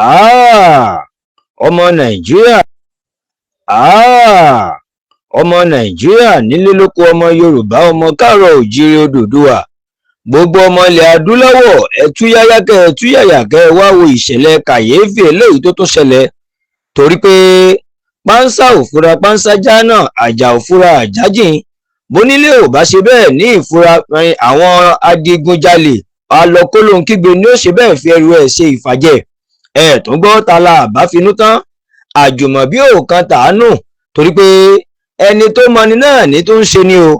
Àààh ọmọ Nàìjíríà àààh ọmọ Nàìjíríà nílé lóko ọmọ Yorùbá ọmọ káàárọ̀ oòjíire Odùduwà gbogbo ọmọ ilẹ̀ adúláwọ̀ ẹtúyáyá kẹ́ ẹtúyàyà kẹ́ ẹ wá wo ìṣẹ̀lẹ̀ kàyéfì eléyìí tó tún ṣẹlẹ̀ torí pé pánsá òfura pánsá jánà àjà òfura àjájìn bónílé ò bá ṣe bẹ́ẹ̀ ní ìfura àwọn adigunjalè alọkólóńkígbe ni ó ṣe bẹ́ẹ̀ fi ẹrù ẹ̀ ṣe ìfàjẹ́ ẹ̀ tó gbọ́ ta la àbá finú tán àjùmọ̀bí ò kan tàánù torí pé ẹni tó mọni náà ní tó ń ṣe ni o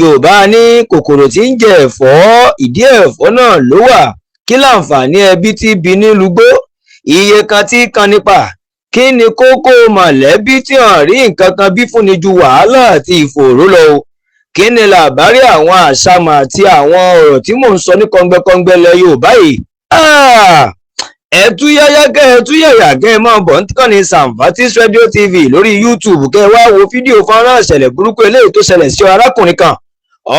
Yorùbá ní kòkòrò tí ń jẹ ẹ̀fọ́ ìdí ẹ̀fọ́ náà ló wà kí láǹfààní ẹbí tí bí ní lùgbó iye kan tí kan nípa kí ni kókó mọ̀lẹ́bí tí hàn rí nǹkan kan bí fúnni ju wàhálà àti ìfòòró lọ o kí ni làbárí àwọn àṣàmọ̀ àti àwọn ọ̀rọ̀ tí mò ń sọ ní kọ́ngbẹ́kọ́ngbẹ́ lẹ Yorùbá yìí ẹtúyáyá kẹ́ ẹtúyàyà kẹ́ ẹ máa bọ̀ ń kàn ní Samfatis Radio TV lórí YouTube kẹ́ ẹ wá wo fídíò fọ́nrán ìṣẹ̀lẹ̀ burúkú eléyìí tó ṣẹlẹ̀ sí arákùnrin kan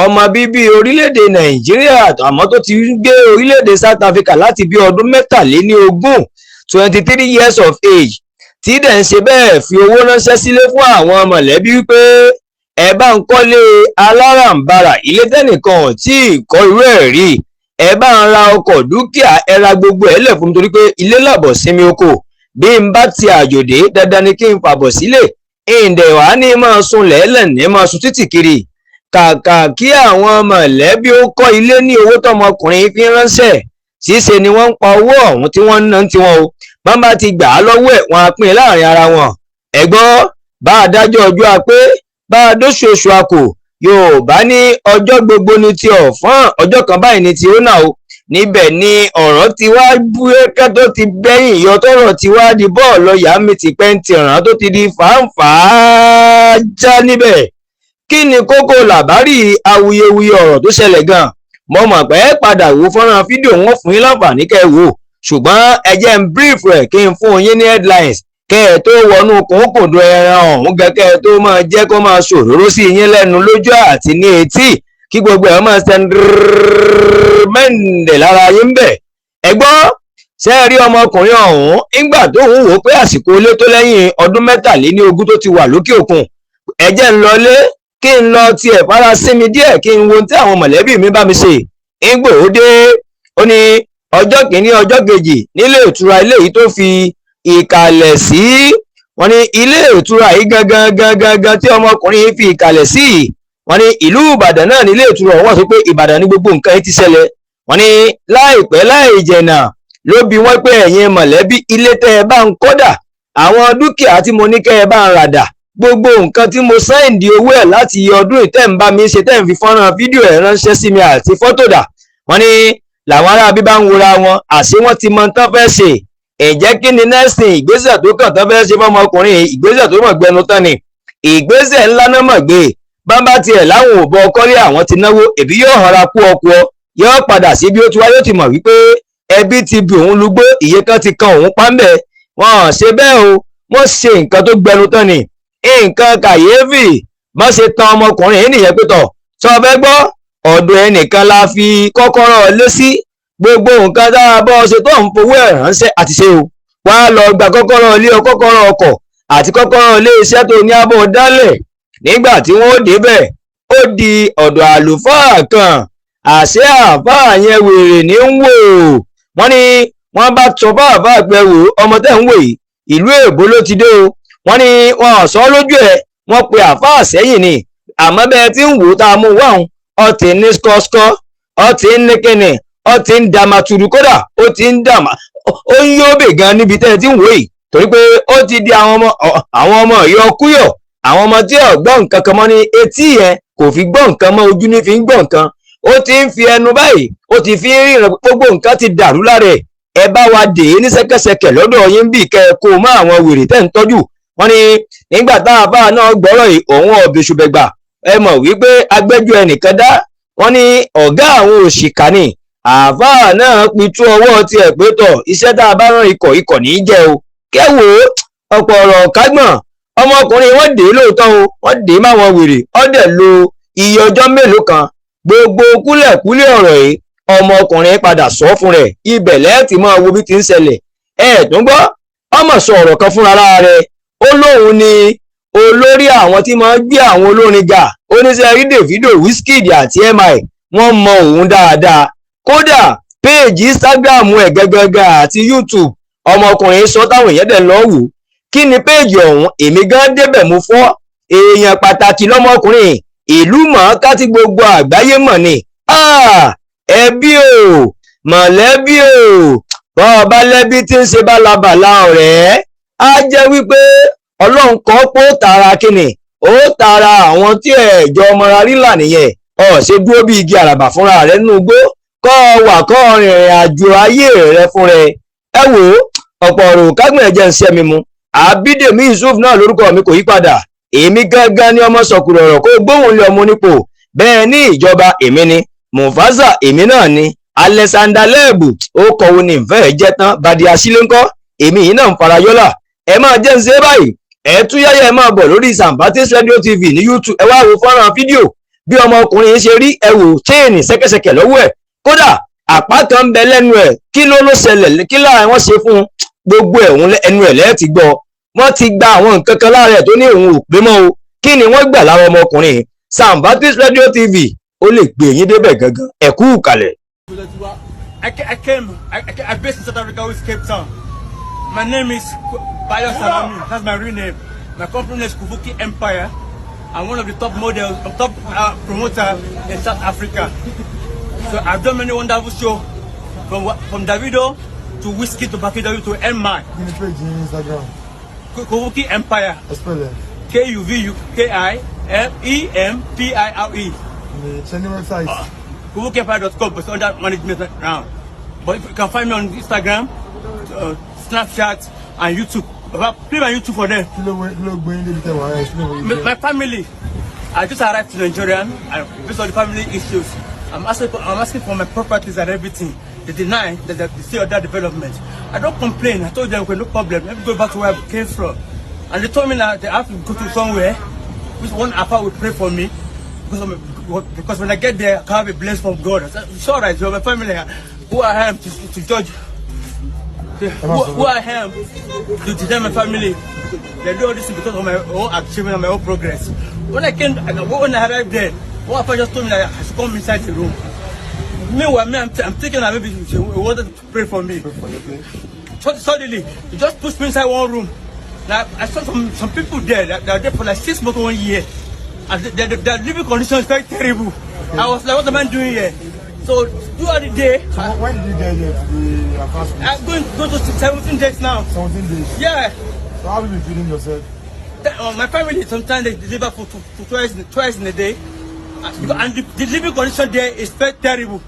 ọmọ bíbí orílẹ̀-èdè Nàìjíríà àmọ́ tó ti gbé orílẹ̀-èdè South Africa láti bí ọdún 23 years of age tí dẹ̀ ń ṣe bẹ́ẹ̀ fi owó ránṣẹ́ sílé fún àwọn mọ̀lẹ́bí wípé ẹ bá ń kọ́lé aláràǹbarà ilé tẹ́nìkan ò tí ì kọ́ irú ẹ̀ rí ẹ bá ń ra ọkọ̀ dúkìá ẹ ra gbogbo ẹ̀ lẹ̀ fún mi torí pé ilé làbọ̀ sinmi oko bí n bá ti àjòdè dandan ni kí n fàbọ̀ sílé ìǹdẹ̀ wá ní máa sun lẹ́lẹ̀ ní máa sun títì kiri kàkà kí àwọn mọ̀lẹ́bí ó kọ́ ilé ní owó tọmọkùnrin fi ránṣẹ́ ṣíṣe ni wọ́n ń pa owó ọ̀hún tí wọ́n ń ná tiwọn o bá bá ti gbà á lọ́wọ́ ẹ̀ wọ́n á pín in láàrin ara wọn ẹ̀gbọ́n bá a dájọ́ ọjọ́ apé bá a dóṣooṣù àkò Yorùbá ní ọjọ́ gbogbo ní ti ọ̀fọ́n ọjọ́ kan báyìí ní ti ónà o níbẹ̀ ni ọ̀rọ̀ ti wá búrẹ́kẹ́ tó ti bẹ́yìn yọ tọ́rọ̀ ti wá di bọ́ọ̀lù ọ̀yà mi ti pẹ́ ń ti ràn tó ti di fàáfàá já níbẹ̀ kí ni kókó làbárí awuyewuye ọ̀rọ̀ tó ṣẹlẹ̀ gan mo mọ̀ pé padà wo fọ́nrán fídíò wọn fún yín láǹfààní kẹ́ ẹ wò ṣùgbọ́n ẹ jẹ́ ń brief rẹ̀ kí n fún yín ní headlines kẹ́ ẹ tó wọnú kòókòdó ẹran ọ̀hún gẹ́gẹ́ ẹ tó máa jẹ́ kó máa ṣòróró sí yín lẹ́nu lójú àti ní etí kí gbogbo ẹ̀ máa mẹ́ǹdẹ̀ lára yín bẹ̀. ẹ gbọ́ ṣé ẹ rí ọmọkùnrin ọ̀hún nígbà tó ń wò pé àsìkò ilé tó lẹ́yìn ọdún 23 tó ti wà lókè òkun ẹ jẹ́ ń lọlé kí n lọ tiẹ̀ fara sinmi díẹ̀ kí n wo tí àwọn mọ̀lẹ́bí mi bá mi ṣe ìgbò ó dé ó ní ọjọ́ kìíní ọjọ́ kejì nílé ìtura ilé yìí tó fi ìkàlẹ̀ sí wọ́n ní ilé ìtura yìí gangan tí ọmọkùnrin yìí fi ìkàlẹ̀ sí wọ́n ní ìlú Ìbàdàn náà nílé ìtura wọ́n sọ pé Ìbàdàn ní gbogbo nǹkan yìí ti ṣẹlẹ̀ wọ́n ní láìpẹ́ láì jẹ̀nà ló bi wọ́n pé ẹ̀yin mọ̀lẹ́bí ilé tẹ́ ẹ bá ń kọ́dà àwọn dúkìá tí mo ní kẹ́ ẹ bá ń ràdà gbogbo nǹkan tí mo sáìndì owó ẹ̀ láti ọdún ìtẹ́ ń bá mi ṣe tẹ́ ń fi fọ́nrán fídíò ẹ̀ ránṣẹ́ sí mi àti fọ́tò dà wọ́n ní làwọn aráabí bá ń wora wọn àṣé wọ́n ti mọ tán fẹ́ ṣe ẹ̀jẹ̀ kí ni nẹ́sìn ìgbésẹ̀ tó kàn tán fẹ́ ṣe fọ́mọkùnrin ìgbésẹ̀ tó mọ̀ gbẹnu tán ni ìgbésẹ̀ ńlá náà mọ̀ gbé bámbá tiẹ̀ láwọn ò bọ ọkọ́lé àwọn ti náwó èbí yóò hànra kú ọkọ yóò padà sí bí ó ti wá yóò ti mọ̀ wípé ẹbí ti bi òun lùgbó ìyè kan ti kan òun pámbẹ̀ wọn ṣe bẹ́ẹ̀ o wọ́n ṣe nǹkan tó gbẹnu tán ni nǹkan kàyéfì má ṣe tan ọmọkùnrin yìí nìyẹn pé tọ̀ sọ fẹ́ gbọ́ ọ̀dọ̀ ẹnìkan la fi kọ́kọ́rọ́ lé sí gbogbo nǹkan tá a bọ́ ṣe tó ń fowó ẹ̀ ránṣẹ́ àti ṣe o wá lọ gba kọ́kọ́rọ́ ilé kọ́kọ́rọ́ ọkọ̀ àti kọ́kọ́rọ́ ilé iṣẹ́ tó ní abọ́ dálẹ̀ nígbà tí wọ́n débẹ̀ ó di ọ̀dọ̀ àlùfáà kan àṣẹ àfáà yẹn wèrè ní ń wò wọ́n ní wọ́n bá sọ fáàfáà pé wò ọmọ tẹ́ ń wò yìí ìlú Èbó ló ti dé o wọ́n ní wọn ò sọ lójú ẹ̀ wọ́n pe àfáà sẹ́yìn ni àmọ́ bẹ́ẹ̀ tí ń wò tá a mú wáhùn ọtí ní skọ́skọ́ ọtí ní kíni ọtí ń dàmàtúrú kódà ó ti ń dàmà ó ń yóòbè gan níbi tẹ́ ẹ ti ń wò yìí torí pé ó ti di àwọn ọmọ ìyọkúyọ̀ àwọn ọmọ tí ò gbọ́ nǹkan kan mọ́ ní etí yẹn kò fi gbọ́ nǹkan mọ́ ojú ní fi ń gbọ́ nǹkan ó ti ń fi ẹnu báyìí ó ti fi ń ríran gbogbo nǹkan ti dàrú lára ẹ̀ ẹ bá wa dè é ní ṣẹ́kẹ́ṣẹkẹ̀ lọ́dọ̀ yín bí kẹ́ ẹ kó o mọ́ àwọn wèrè tẹ́ ń tọ́jú wọ́n ní nígbà tá a bá náà gbọ́rọ̀ yìí òun ọ̀bẹ̀ṣùbẹ̀gbà ẹ mọ̀ wípé agbẹ́jọ́ ẹnìkan dá wọ́n ní ọ̀gá àwọn òṣìkà ni àáfàá náà pitú ọwọ́ tiẹ̀ pé tọ̀ iṣẹ́ tá a bá rán ikọ̀ ní í jẹ́ o kẹ́wò ọ̀pọ̀ ọ̀rọ̀ kágbọ̀n ọmọkùnrin wọ́n dé lóòótọ́ o wọ́n dé máwọn wèrè ọ̀dẹ̀ lo iye ọjọ́ mélòó kan gbogbo kúlẹ̀kúlẹ̀ ọ̀rọ̀ yìí ọmọkùnrin padà sọ fún rẹ̀ ibẹ̀ lẹ́ẹ̀tì máa wo bí ti ń ṣẹlẹ̀ tó ń gbọ́ ọmọ sọ ọ̀rọ̀ kan fúnra rẹ̀ ó lóun ni olórí àwọn tí máa ń gbé àwọn olórin ga oníṣẹ́ rí Davido, Wizkid àti mi wọ́n mọ òun dáadáa kódà péèjì Instagram ẹ̀ gẹ́gẹ́gẹ́ àti YouTube ọmọkùnrin sọ táwọn èèyàn dẹ̀ lọ wò kí ni péèjì ọ̀hún èmi gan débẹ̀ mú fọ́ èèyàn pàtàkì lọ́mọkùnrin ìlú mọ̀ọ́ká tí gbogbo àgbáyé mọ̀ ni ẹbí o mọ̀lẹ́bí o bọ́ọ̀bá lẹ́bí tí ń ṣe bálabàla ọ̀rẹ́ á jẹ́ wípé ọlọ́run kan pé ó tara kíni ó tara àwọn tí ẹ̀jọ́ ọmọra rílà nìyẹn ṣe dúró bí igi àràbà fúnra rẹ̀ nínú igbó kọ́ wà kọ́ rìnrìn àjò ayé rẹ̀ fún rẹ̀ ẹ wò ọ̀pọ̀ ọ̀rọ̀ kágbọ̀n ẹ̀jẹ̀ ń ṣẹ́ mi mu Àbídèmí Yusuf náà lórúkọ mi kò yí padà èmi gángan ní ọmọ sọkùrọ̀ ọ̀rọ̀ kó gbóhùn lé ọmọ onípò bẹ́ẹ̀ ní ìjọba èmi ni Mufasa èmi náà ni Alexander Lẹ́ẹ̀bù ó kọ̀wé ní ìfẹ́ jẹ́ tán badi asílẹ̀ ńkọ́ èmi yìí náà ń farayọ́là ẹ máa jẹ́ ń ṣe báyìí ẹ túyáyá ẹ máa bọ̀ lórí Sambatis Radio TV ní YouTube ẹ wá wo fọ́nrán fídíò bí ọmọkùnrin ṣe rí ẹ wò chain ṣẹ́kẹ́ṣẹkẹ̀ lọ́wọ́ ẹ̀ kódà àpá kan ń bẹ lẹ́nu ẹ̀ kí ló ṣẹlẹ̀ kí lára wọn ṣe fún gbogbo ẹnu ẹ̀ lẹ́ẹ̀ ti gbọ́ wọ́n ti gba àwọn nǹkan kan lára ẹ̀ tó ní òun ò pé mọ́ o kí ni wọ́n gbà lára ọmọkùnrin Sambatis Radio TV ó lè gbé yín débẹ̀ gangan ẹ kú kalẹ̀. I based in South Africa with Cape Town. My name is Bayo Salami. That's my real name. My company name is Kuvuki Empire. I'm one of the top models, top promoter in South Africa. So I've done many wonderful shows from Davido to Wizkid to Bakidawi to MI. Give me page in Instagram. Kuvuki Empire. Spell it. KUVUKIEMPIRE. Check the website. KuvukiEmpire.com, but it's under management now. But you can find me on Instagram, Snapchat, and YouTube. Play my YouTube for them. My family, I just arrived to Nigeria, and based on the family issues, I'm asking for my properties and everything. They deny that they see other development. I don't complain. I told them, okay, no problem. Let me go back to where I came from. And they told me that they have to go to somewhere, which one Alpha will pray for me, because when I get there, I can have a blessing from God. I said, it's all right, so my family, who I am to judge, who I am to tell my family. They do all this because of my own achievement and my own progress. When I arrived there, one Alpha just told me that I should come inside the room. Meanwhile, I'm thinking that maybe he wanted to pray for me. So suddenly, he just pushed me inside one room. Now, I saw some people there that are there for like 6 months, 1 year. And their living condition is very terrible. Okay. I was like, what am I doing here? So, throughout the day... So when did you get here to the apartment? I'm going to 17 days now. 17 days? Yeah. So how have you been feeling yourself? My family, sometimes they deliver for twice in a day. And the living condition there is very terrible.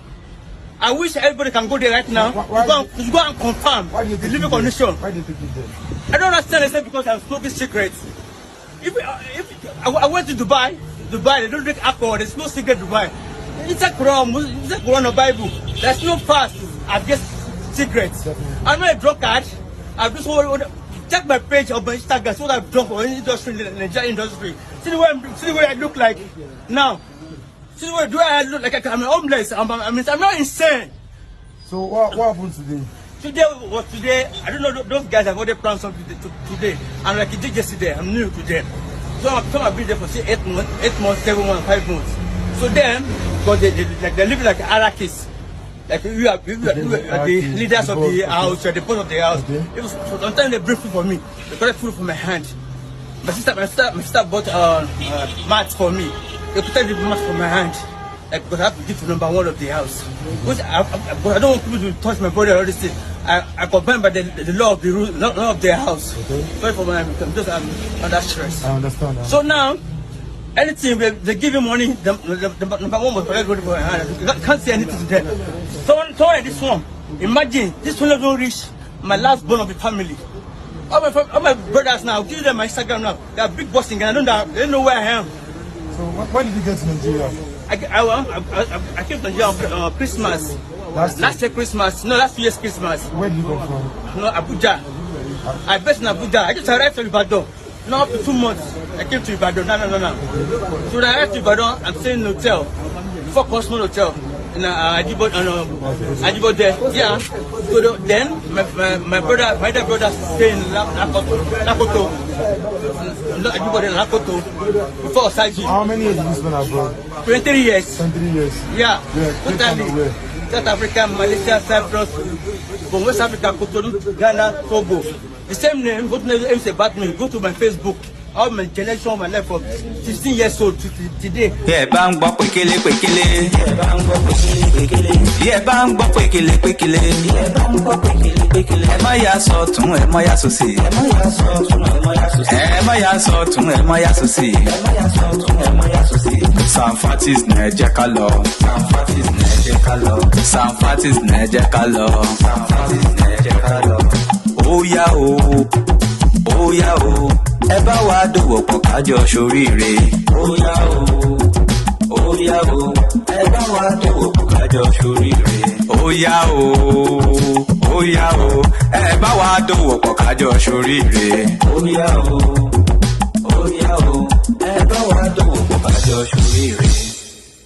I wish everybody can go there right now to go and confirm the living condition. Why do you think there? I don't understand, except because I'm smoking cigarettes. If I went to Dubai, they don't drink alcohol. There's no cigarette in Dubai. It's a Quran or Bible. There's no fast. I get cigarettes. Definitely. I'm not a drunkard. I just want to check my page on my Instagram. What I've done for any industry, the Nigerian industry. See the way I look like now. See the way I look like I'm homeless. I'm not insane. So what happened today? Today, I don't know, those guys have already planned something today. I'm like it did yesterday, I'm new to them. So I've been there for say 8 months, 7 months, 5 months. So then, because they're living like anarchists. Like we are the leaders of the house, the boss of the house. Okay. Sometimes they bring food for me. They collect food from my hand. My sister bought mats for me. They put the mats from my hand. Because I have to give to number 1 of the house. Which I don't want people to touch my body or all this thing. I combine by the law of the rule, not of their house. Okay. Sorry for my because I'm under stress. I understand. So now, anything they give you money, the number 1 must collect money from my hand. You can't say anything to them. Someone like this one, imagine this one don't reach my last born of the family. All my brothers now, I'll give them my Instagram now. They are big bossing and they don't know where I am. So when did you get to Nigeria? I came to Nigeria on Christmas. Last year Christmas. No, last year's Christmas. Where did you come from? No, Abuja. I based in Abuja. I just arrived to Ibadan. Now up to 2 months. I came to Ibadan. No. So when I arrived to Ibadan, I'm staying in a hotel. Before Cosmo Hotel. Ajibode. Yeah. So then my elder brother stay in Lakoto. Not Ajibode, Lakoto. Before Osaji. How many years did you spend abroad? 23 years. 23 years. Yeah. Totally. South Africa, Malaysia, Cyprus, from West Africa, Cotonou, Ghana, Togo. The same name, what name is about me? Go to my Facebook. All my generation of my life from 16 years old to today. Yeah, bang bop pekele. Yeah, bang bop pekele. Yeah, bang bop pekele. Yeah, bang bop pekele. Ẹ má yà sọ́tún, ẹ má yà sósì. Ẹ má yà sọ́tún, ẹ má yà sósì. Ẹ má yà sọ́tún, ẹ má yà sósì. Ẹ má yà sọ́tún, ẹ má yà sósì. Sanfatis ní ẹ jẹ́ ká lọ. Sanfatis ní ẹ jẹ́ ká lọ. Sanfatis ní ẹ jẹ́ ká lọ. Sanfatis ní ẹ jẹ́ ká lọ. Ó yá o, ẹ bá wa dòwò pọ̀ kájọ ṣoríire. Ó yá o, ẹ bá wa dòwò pọ̀ kájọ ṣoríire. Ó yá o, ẹ bá wa dòwò pọ̀ kájọ ṣoríire. Ó yá o, ẹ bá wa dòwò pọ̀ kájọ ṣoríire.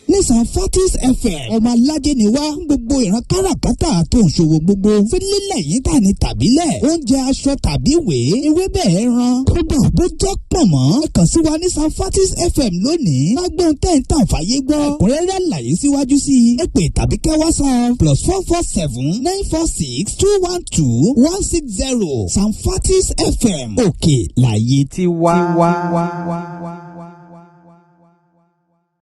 ní Sanfatis FM ọmọ alájẹ ni wá gbogbo ìran káràkátà tó ń ṣòwò gbogbo fílílẹ̀ yìí tà ní tàbílẹ̀ oúnjẹ aṣọ tàbí ìwé ewébẹ̀ ẹran kódà bó jẹ́ pọ̀nmọ́ kàn sí wa ní Sanfatis FM lónìí lágbóhùn tẹ́ǹtà fàyè gbọ́ ẹ̀kúnrẹ́rẹ́ àlàyé síwájú sí i ẹ pè tàbí kẹ́ WhatsApp +447 946 212 160 Sanfatis FM òkè láyé tí wá.